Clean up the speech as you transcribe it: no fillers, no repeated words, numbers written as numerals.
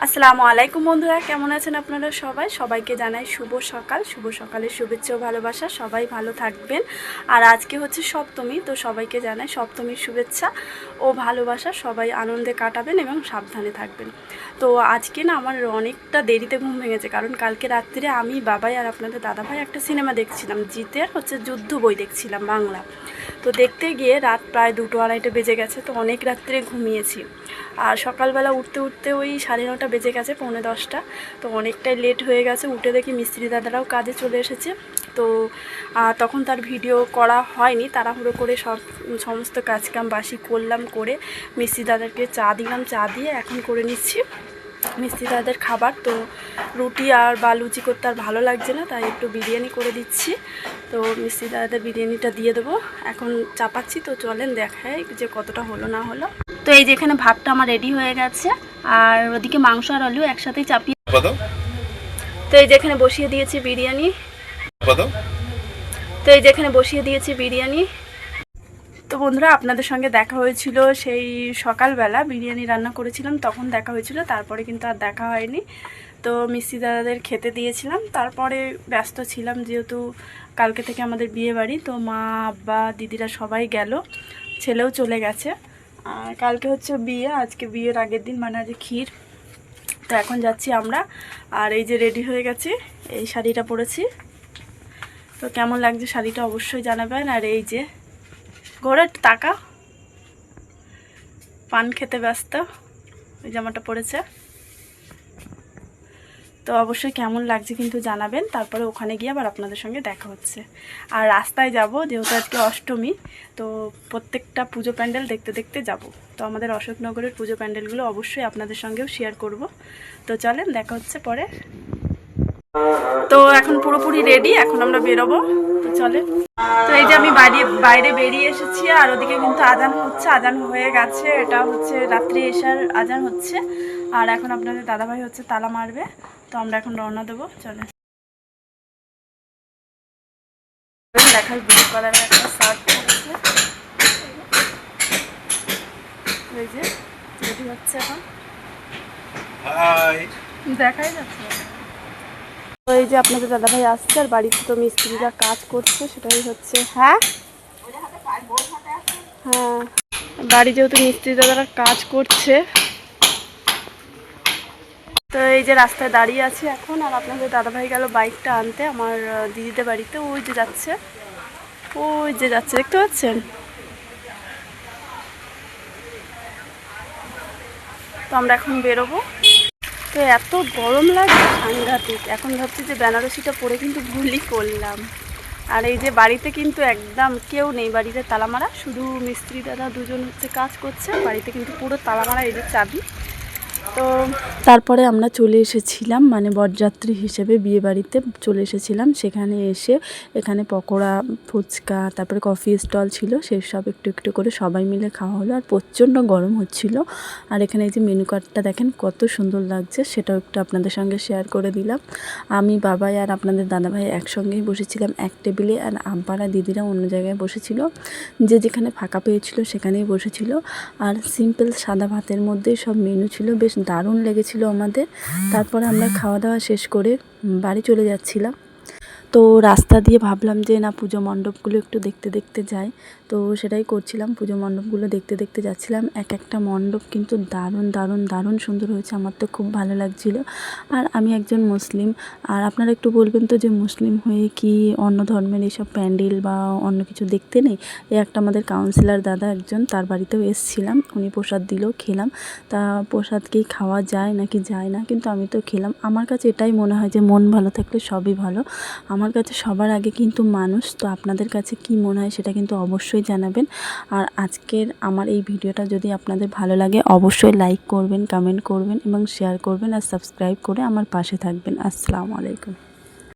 আসসালামু আলাইকুম বন্ধুরা, কেমন আছেন আপনারা সবাইকে জানাই শুভ সকালের শুভেচ্ছা ও ভালোবাসা। সবাই ভালো থাকবেন। আর আজকে হচ্ছে সপ্তমী, তো সবাইকে জানাই সপ্তমীর শুভেচ্ছা ও ভালোবাসা। সবাই আনন্দে কাটাবেন এবং সাবধানে থাকবেন। তো আজকে না আমার অনেকটা দেরিতে ঘুম ভেঙেছে, কারণ কালকে রাত্রিরে আমি, বাবাই আর আপনাদের দাদাভাই একটা সিনেমা দেখছিলাম, জিতের হচ্ছে যুদ্ধ বই দেখছিলাম বাংলা। তো দেখতে গিয়ে রাত প্রায় 2-2:30 বেজে গেছে। তো অনেক রাত্রে ঘুমিয়েছি। আর সকালবেলা উঠতে ওই 9:30 বেজে গেছে, 9:45। তো অনেকটাই লেট হয়ে গেছে। উঠে দেখি মিস্ত্রি দাদারাও কাজে চলে এসেছে। তো তখন তার ভিডিও করা হয়নি, তাড়াহুড়ো করে সমস্ত কাজকাম বাসি করলাম, করে মিস্ত্রি দাদাকে চা দিলাম, চা দিয়ে এখন করে নিচ্ছি মিস্ত্রি দাদাদের খাবার। তো রুটি আর বা লুচি করতে আর ভালো লাগছে না, তাই একটু বিরিয়ানি করে দিচ্ছি। তো মিস্ত্রি দাদাদের বিরিয়ানিটা দিয়ে দেবো, এখন চাপাচ্ছি। তো চলেন দেখাই যে কতটা হলো না হলো। তো এই যে এখানে ভাতটা আমার রেডি হয়ে গেছে, আর ওদিকে মাংস আর আলু একসাথেই চাপিয়ে। তো এই যে এখানে বসিয়ে দিয়েছি বিরিয়ানি। তো বন্ধুরা, আপনাদের সঙ্গে দেখা হয়েছিল সেই সকালবেলা, বিরিয়ানি রান্না করেছিলাম তখন দেখা হয়েছিল, তারপরে কিন্তু আর দেখা হয়নি। তো মিস্ত্রি দাদাদের খেতে দিয়েছিলাম, তারপরে ব্যস্ত ছিলাম যেহেতু কালকে থেকে আমাদের বিয়ে বাড়ি। তো মা, আব্বা, দিদিরা সবাই গেল, ছেলেও চলে গেছে। আর কালকে হচ্ছে বিয়ে, আজকে বিয়ের আগের দিন, মানে আজ ক্ষীর। তো এখন যাচ্ছি আমরা। আর এই যে রেডি হয়ে গেছি, এই শাড়িটা পরেছি। তো কেমন লাগছে শাড়িটা অবশ্যই জানাবেন। আর এই যে ঘোড়ার টাকা পান খেতে ব্যস্ত, ওই জামাটা পরেছে। তো অবশ্যই কেমন লাগছে কিন্তু জানাবেন। তারপরে ওখানে গিয়ে আবার আপনাদের সঙ্গে দেখা হচ্ছে। আর রাস্তায় যাব, যেহেতু আজকে অষ্টমী, তো প্রত্যেকটা পুজো প্যান্ডেল দেখতে দেখতে যাব। তো আমাদের অশোকনগরের পুজো প্যান্ডেলগুলো অবশ্যই আপনাদের সঙ্গেও শেয়ার করব। তো চলেন দেখা হচ্ছে পরে। তো এখন পুরোপুরি রেডি, এখন আমরা বেরোবো। তো চলে। তো এই যে আমি বাইরে বেরিয়ে এসেছি, আর ওদিকে কিন্তু আজান হচ্ছে, আজান হয়ে গেছে। এটা হচ্ছে রাত্রি এশার আজান হচ্ছে। আর এখন আপনাদের দাদাভাই হচ্ছে তালা মারবে। তো আমরা এখন রওনা দেবো, চলে। দেখাই ব্লু কালারের একটা শার্ট পরেছে, এই যে রেডি হচ্ছে এখন, দেখাই যাচ্ছে। তো এই যে আপনাদের দাদাভাই আসছে, আর বাড়িতে তো মিস্ত্রিরা কাজ করছে, সেটাই হচ্ছে। হ্যাঁ হ্যাঁ, বাড়ি যেহেতু মিস্ত্রি দাদারা কাজ করছে। তো এই যে রাস্তায় দাঁড়িয়ে আছি এখন। আর আপনাদের দাদাভাই গেল বাইকটা আনতে আমার দিদিদের বাড়িতে। ওই যে যাচ্ছে, দেখতে পাচ্ছেন। তো আমরা এখন বেরোবো। তো এত গরম লাগে সাংঘাতিক। এখন ভাবছি যে বেনারসিটা পরে কিন্তু ভুলই করলাম। আর এই যে বাড়িতে কিন্তু একদম কেউ নেই, বাড়িতে তালামারা, শুধু মিস্ত্রি দাদা দুজন হচ্ছে কাজ করছে। বাড়িতে কিন্তু পুরো তালামারা, এই যে চাবি। তো তারপরে আমরা চলে এসেছিলাম, মানে বরযাত্রী হিসেবে বিয়ে বাড়িতে চলে এসেছিলাম। সেখানে এসে এখানে পকোড়া, ফুচকা, তারপরে কফি স্টল ছিল, সেসব একটু একটু করে সবাই মিলে খাওয়া হলো। আর প্রচণ্ড গরম হচ্ছিল। আর এখানে এই যে মেনু কার্ডটা দেখেন কত সুন্দর লাগছে, সেটাও একটু আপনাদের সঙ্গে শেয়ার করে দিলাম। আমি, বাবাই আর আপনাদের দাদাভাই একসঙ্গেই বসেছিলাম এক টেবিলে, আর আব্বারা দিদিরা অন্য জায়গায় বসেছিল, যে যেখানে ফাঁকা পেয়েছিল সেখানেই বসেছিল। আর সিম্পল সাদা ভাতের মধ্যে সব মেনু ছিল, বেশ দারুণ লেগেছিল আমাদের। তারপরে আমরা খাওয়া দাওয়া শেষ করে বাড়ি চলে যাচ্ছিলাম। তো রাস্তা দিয়ে ভাবলাম যে না, পুজো মণ্ডপগুলো একটু দেখতে দেখতে যাই। তো সেটাই করছিলাম, পুজো মণ্ডপগুলো দেখতে দেখতে যাচ্ছিলাম। এক একটা মণ্ডপ কিন্তু দারুণ দারুণ দারুণ সুন্দর হয়েছে, আমার তো খুব ভালো লাগছিল। আর আমি একজন মুসলিম, আর আপনারা একটু বলবেন তো যে মুসলিম হয়ে কি অন্য ধর্মের এইসব প্যান্ডেল বা অন্য কিছু দেখতে নেই। এই একটা আমাদের কাউন্সিলর দাদা একজন, তার বাড়িতেও এসেছিলাম, উনি প্রসাদ দিলেও খেলাম। তা প্রসাদ কি খাওয়া যায় নাকি যায় না, কিন্তু আমি তো খেলাম। আমার কাছে এটাই মনে হয় যে মন ভালো থাকলে সবই ভালো। আমার কাছে সবার আগে কিন্তু মানুষ। তো আপনাদের কাছে কি মনে হয় সেটা কিন্তু অবশ্যই জানাবেন। আর আজকের আমার এই ভিডিওটা যদি আপনাদের ভালো লাগে অবশ্যই লাইক করবেন, কমেন্ট করবেন এবং শেয়ার করবেন, আর সাবস্ক্রাইব করে আমার পাশে থাকবেন। আসসালামু আলাইকুম।